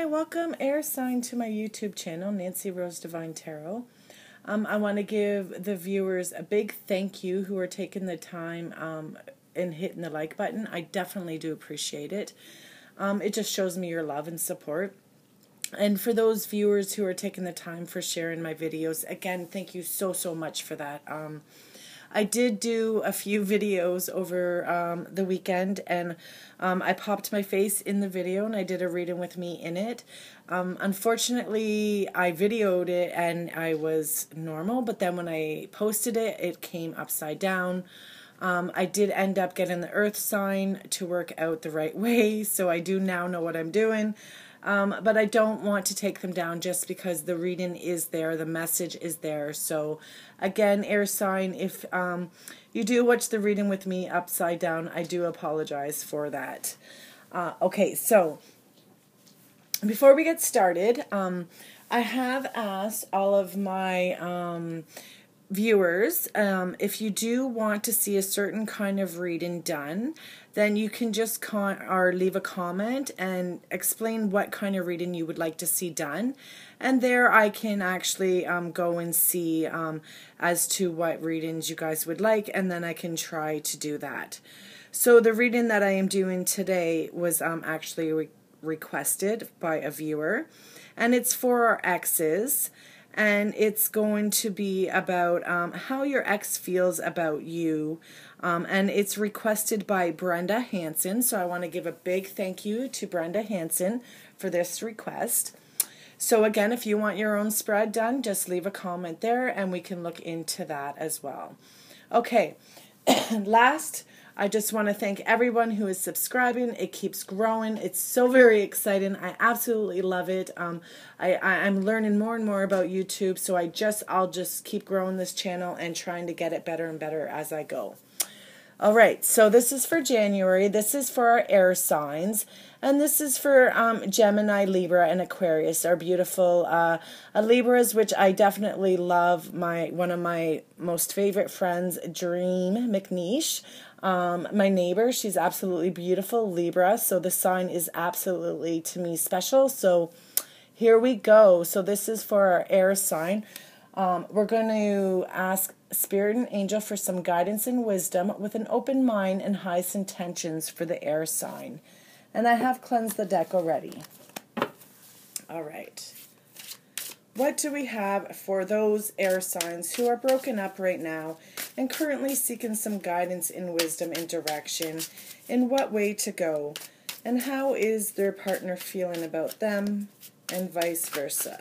welcome air sign to my YouTube channel, Nancyrosedivinetarot. I want to give the viewers a big thank you who are taking the time and hitting the like button. I definitely do appreciate it. It just shows me your love and support. And for those viewers who are taking the time for sharing my videos, again, thank you so much for that. I did do a few videos over the weekend, and I popped my face in the video, and I did a reading with me in it. Unfortunately, I videoed it, and I was normal, but then when I posted it, it came upside down. I did end up getting the earth sign to work out the right way, so I do now know what I'm doing. But I don't want to take them down just because the reading is there, the message is there. So again, air sign, if you do watch the reading with me upside down, I do apologize for that. Okay, so before we get started, I have asked all of my viewers, if you do want to see a certain kind of reading done, then you can just leave a comment and explain what kind of reading you would like to see done, and there I can actually go and see as to what readings you guys would like, and then I can try to do that. So the reading that I am doing today was actually requested by a viewer, and it's for our exes. And it's going to be about how your ex feels about you. And it's requested by Brenda Hansen. So I want to give a big thank you to Brenda Hansen for this request. So again, if you want your own spread done, just leave a comment there and we can look into that as well. Okay, last, I just want to thank everyone who is subscribing. It keeps growing. It's so very exciting. I absolutely love it. I'm learning more and more about YouTube, so I'll just keep growing this channel and trying to get it better and better as I go. All right, so this is for January. This is for our air signs, and this is for Gemini, Libra, and Aquarius, our beautiful Libras, which I definitely love. One of my most favorite friends, Dream McNeish. My neighbor, she's absolutely beautiful, Libra, so the sign is absolutely, to me, special. So here we go. So this is for our air sign. We're going to ask Spirit and Angel for some guidance and wisdom with an open mind and highest intentions for the air sign. And I have cleansed the deck already. All right. What do we have for those air signs who are broken up right now and currently seeking some guidance and wisdom and direction in what way to go? And how is their partner feeling about them and vice versa?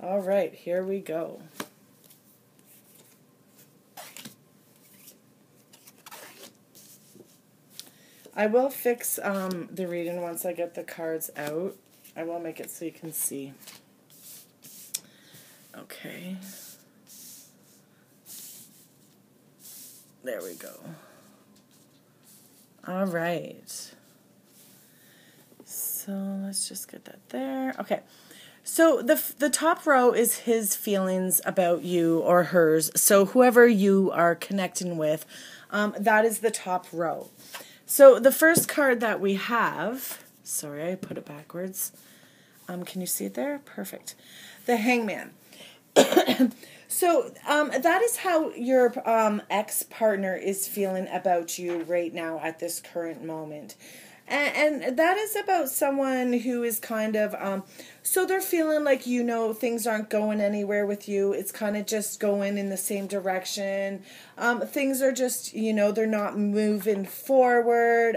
All right, here we go. I will fix the reading once I get the cards out. I will make it so you can see. Okay. There we go. All right. So let's just get that there. Okay. So the top row is his feelings about you or hers. So whoever you are connecting with, that is the top row. So the first card that we have, sorry, I put it backwards. Can you see it there? Perfect. The Hangman. So that is how your ex-partner is feeling about you right now at this current moment. And that is about someone who is kind of, so they're feeling like, things aren't going anywhere with you. It's kind of just going in the same direction. Things are just, they're not moving forward.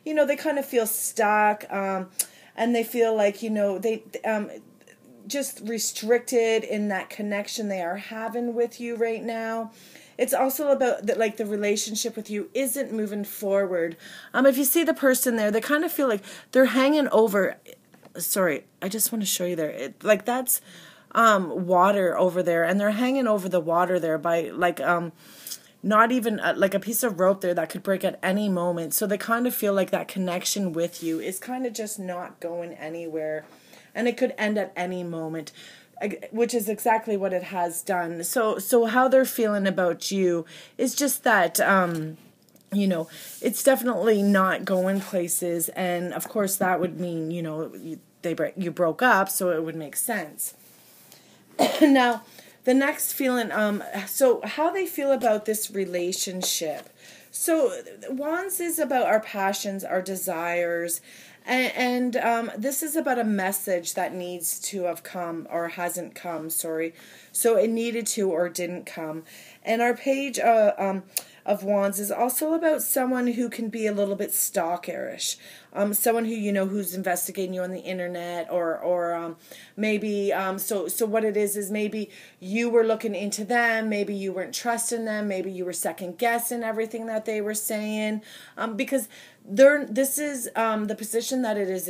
They kind of feel stuck. And they feel like, they just restricted in that connection they are having with you right now. It's also about that, like, the relationship with you isn't moving forward. If you see the person there, they kind of feel like they're hanging over. Sorry, I just want to show you there. That's water over there, and they're hanging over the water there by not even like a piece of rope there that could break at any moment. So they kind of feel like that connection with you is kind of just not going anywhere, and it could end at any moment, which is exactly what it has done. So how they're feeling about you is just that you know, it's definitely not going places. And of course that would mean, you know, you broke up, so it would make sense. Now, the next feeling, so how they feel about this relationship. So Wands is about our passions, our desires, and this is about a message that needs to have come or hasn't come, sorry. So it needed to or didn't come. And our page of Wands is also about someone who can be a little bit stalkerish. Someone who, you know, who's investigating you on the internet, or maybe, so what it is maybe you were looking into them, maybe you weren't trusting them, maybe you were second guessing everything that they were saying, because this is, the position that it is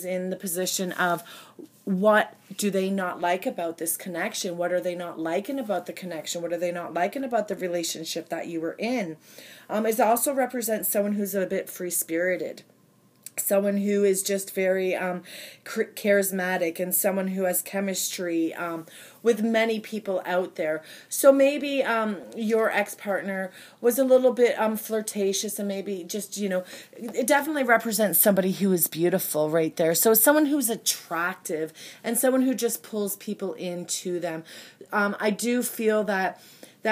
in the position of, what do they not like about this connection? What are they not liking about the connection? What are they not liking about the relationship that you were in? It also represents someone who's a bit free-spirited. Someone who is just very charismatic, and someone who has chemistry with many people out there. So maybe your ex-partner was a little bit flirtatious, and maybe just, you know, it definitely represents somebody who is beautiful right there. So someone who's attractive and someone who just pulls people into them. I do feel that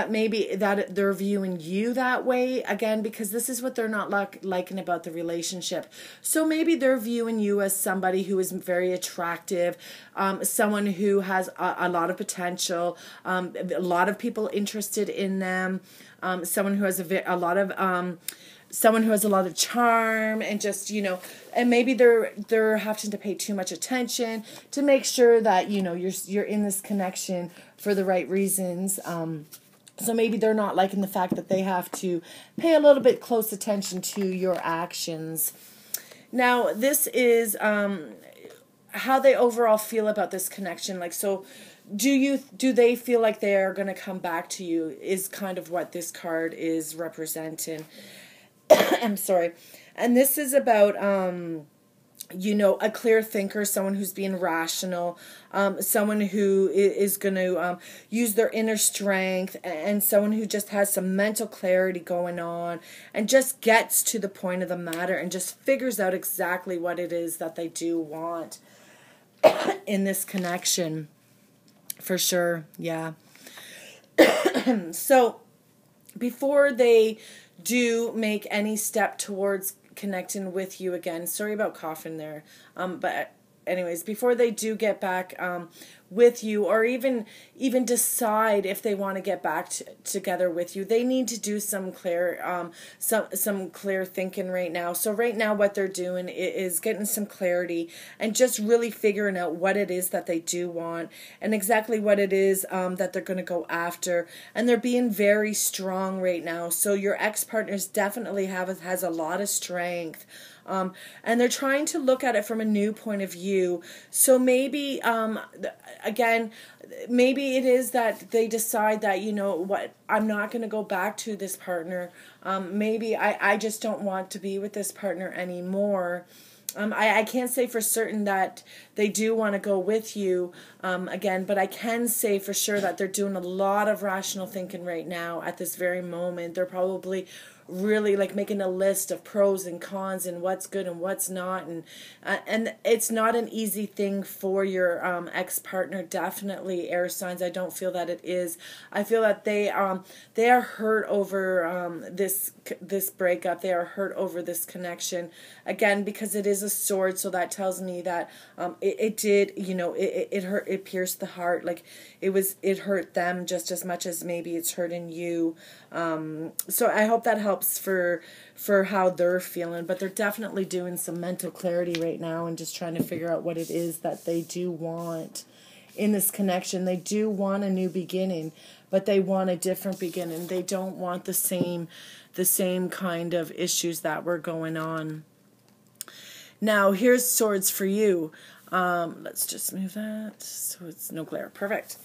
maybe that they're viewing you that way, again, because this is what they're not liking about the relationship. So maybe they're viewing you as somebody who is very attractive, someone who has a lot of potential, a lot of people interested in them, someone who has someone who has a lot of charm, and just, you know, and maybe they're having to pay too much attention to make sure that, you know, you're in this connection for the right reasons. So maybe they're not liking the fact that they have to pay a little bit close attention to your actions. Now, this is how they overall feel about this connection. Like, so do they feel like they're going to come back to you, is kind of what this card is representing. I'm sorry. And this is about you know, a clear thinker, someone who's being rational, someone who is going to use their inner strength, and someone who just has some mental clarity going on, and just gets to the point of the matter, and just figures out exactly what it is that they do want in this connection. For sure, yeah. So, before they do make any step towards connecting with you again, sorry about coughing there, but anyways, before they do get back with you, or even decide if they want to get back together with you, they need to do some clear thinking right now. So right now what they're doing is getting some clarity, and just really figuring out what it is that they do want, and exactly what it is that they're going to go after. And they're being very strong right now. So your ex-partners definitely has a lot of strength. And they're trying to look at it from a new point of view. So maybe, again, maybe it is that they decide that, you know what, I'm not going to go back to this partner. Maybe I just don't want to be with this partner anymore. I can't say for certain that they do want to go with you again, but I can say for sure that they're doing a lot of rational thinking right now at this very moment. They're probably really like making a list of pros and cons and what's good and what's not, and it's not an easy thing for your ex-partner. Definitely, air signs, I don't feel that it is. I feel that they are hurt over this breakup. They are hurt over this connection, again, because it is a sword. So that tells me that it did, you know, it hurt, it pierced the heart. Like it hurt them just as much as maybe it's hurting you. So I hope that helps for how they're feeling, but they're definitely doing some mental clarity right now, and just trying to figure out what it is that they do want in this connection. They do want a new beginning, but they want a different beginning. They don't want the same kind of issues that were going on. Now, here's swords for you. Let's just move that so it's no glare. Perfect.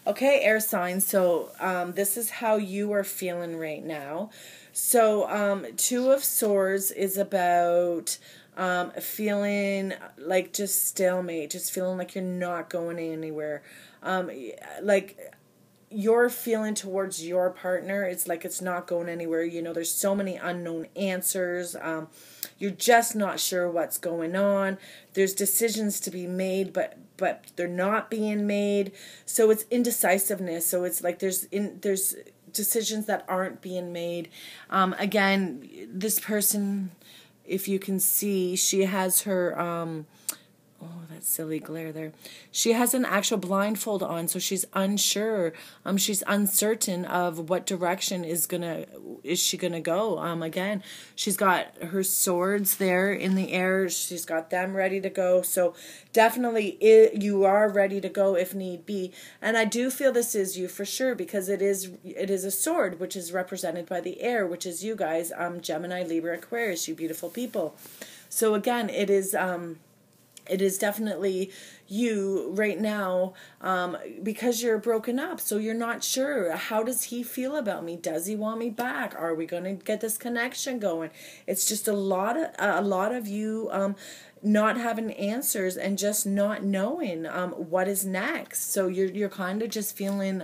Okay, air signs. So this is how you are feeling right now. So Two of Swords is about feeling like just stalemate, just feeling like you're not going anywhere. Like your feeling towards your partner, it's like it's not going anywhere. You know, there's so many unknown answers. You're just not sure what's going on. There's decisions to be made, but they're not being made. So it's indecisiveness. So it's like there's decisions that aren't being made. Again, this person, if you can see, she has her oh, that silly glare there. She has an actual blindfold on, so she's unsure. She's uncertain of what direction is she gonna go. Again, she's got her swords there in the air. She's got them ready to go. So definitely, you are ready to go if need be. And I do feel this is you for sure, because it is a sword, which is represented by the air, which is you guys, Gemini, Libra, Aquarius, you beautiful people. So again, it is definitely you right now, because you're broken up. So you're not sure. How does he feel about me? Does he want me back? Are we going to get this connection going? It's just a lot of you not having answers and just not knowing what is next. So you're kind of just feeling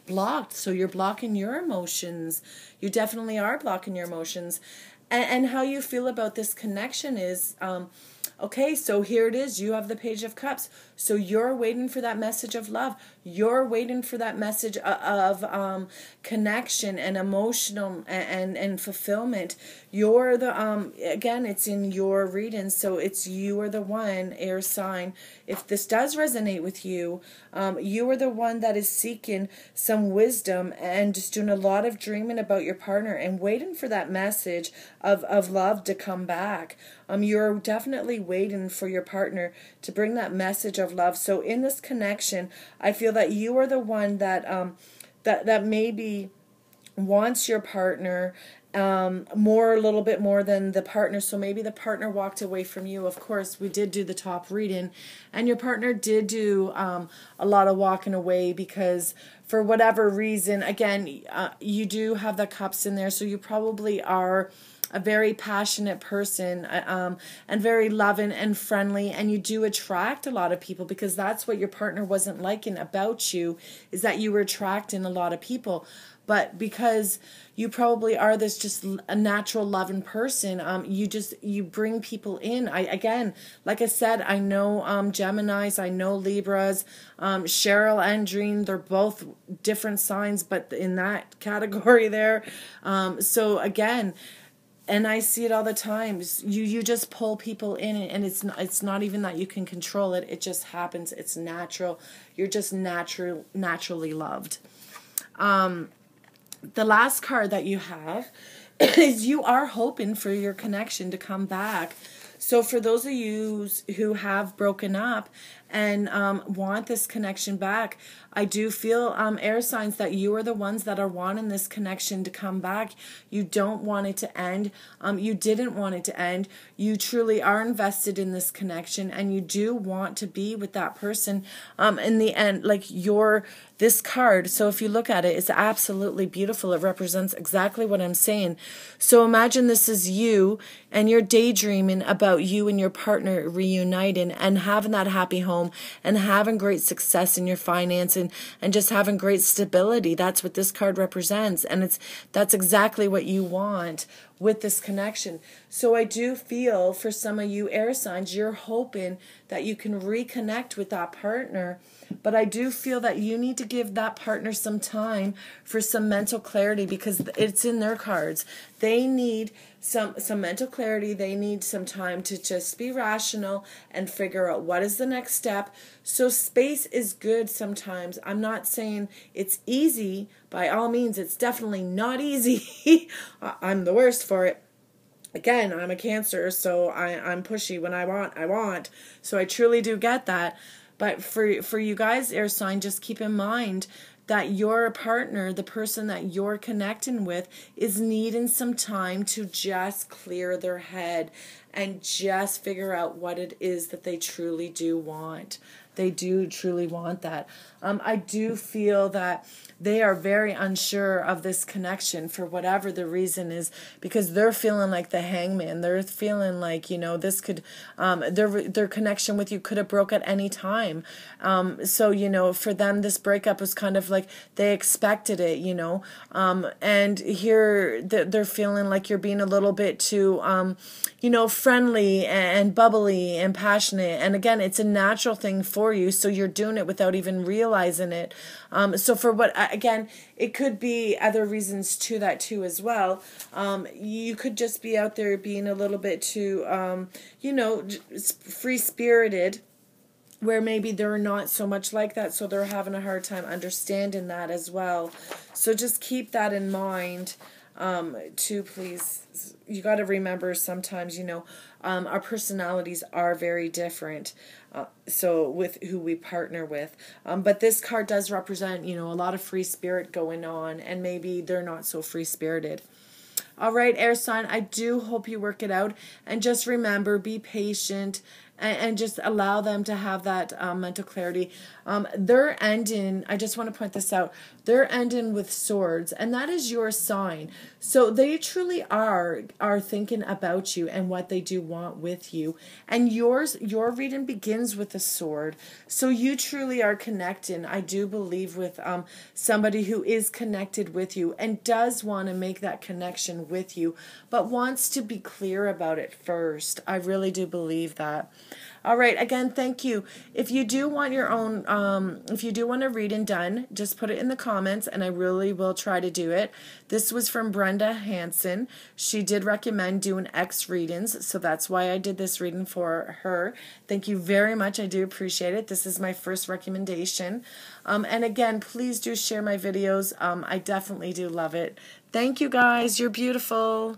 blocked. So you're blocking your emotions. You definitely are blocking your emotions. And how you feel about this connection is... okay, so here it is. You have the Page of Cups. So you're waiting for that message of love. You're waiting for that message of connection and emotional and fulfillment. You're the, again, it's in your reading. So it's you are the one, air sign. If this does resonate with you, you are the one that is seeking some wisdom and just doing a lot of dreaming about your partner and waiting for that message of love to come back. You're definitely waiting for your partner to bring that message of love. So in this connection, I feel that you are the one that that maybe wants your partner a little bit more than the partner. So maybe the partner walked away from you. Of course, we did do the top reading, and your partner did do a lot of walking away because for whatever reason, again, you do have the cups in there, so you probably are a very passionate person and very loving and friendly, and you do attract a lot of people because that's what your partner wasn't liking about you, is that you were attracting a lot of people. But because you probably are this just a natural loving person, you bring people in. Again, like I said, I know Geminis, I know Libras, Cheryl and Dream, they're both different signs, but in that category there. So again, and I see it all the time. You just pull people in, and it's not even that you can control it. It just happens. It's natural. You're just naturally loved. The last card that you have is you are hoping for your connection to come back. So for those of you who have broken up and want this connection back, I do feel air signs that you are the ones that are wanting this connection to come back. You don't want it to end. You didn't want it to end. You truly are invested in this connection, and you do want to be with that person in the end. Like this card, so if you look at it, it's absolutely beautiful. It represents exactly what I'm saying. So imagine this is you, and you're daydreaming about you and your partner reuniting and having that happy home and having great success in your finance and just having great stability. That's what this card represents, and that's exactly what you want with this connection. So I do feel for some of you air signs, you're hoping that you can reconnect with that partner, but I do feel that you need to give that partner some time for some mental clarity, because it's in their cards. They need some mental clarity. They need some time to just be rational and figure out what is the next step. So space is good sometimes. I'm not saying it's easy. By all means, it's definitely not easy. I'm the worst for it. Again, I'm a Cancer, so I'm pushy. When I want. So I truly do get that. But for you guys, air sign, just keep in mind that your partner, the person that you're connecting with, is needing some time to just clear their head and just figure out what it is that they truly do want. they do truly want that. I do feel that they are very unsure of this connection for whatever the reason is, because they're feeling like the hangman. They're feeling like, this could, their connection with you could have broke at any time. So, for them, this breakup was kind of like they expected it, and here they're feeling like you're being a little bit too, friendly and bubbly and passionate. And again, it's a natural thing for you, so you're doing it without even realizing it. So for again, it could be other reasons to that too as well. You could just be out there being a little bit too, free-spirited, where maybe they're not so much like that, so they're having a hard time understanding that as well. So just keep that in mind, too, please. You got to remember sometimes, our personalities are very different, so with who we partner with. But this card does represent, a lot of free spirit going on, and maybe they're not so free-spirited. All right, air sign, I do hope you work it out. And just remember, be patient and just allow them to have that mental clarity. They're ending, I just want to point this out, they're ending with swords, and that is your sign. So they truly are thinking about you and what they do want with you. And your reading begins with a sword. So you truly are connecting, I do believe, with somebody who is connected with you and does want to make that connection with you, but wants to be clear about it first. I really do believe that. All right, again, thank you. If you do want your own, if you do want a reading done, just put it in the comments, and I really will try to do it. This was from Brenda Hansen. She did recommend doing X readings, so that's why I did this reading for her. Thank you very much. I do appreciate it. This is my first recommendation. And again, please do share my videos. I definitely do love it. Thank you, guys. You're beautiful.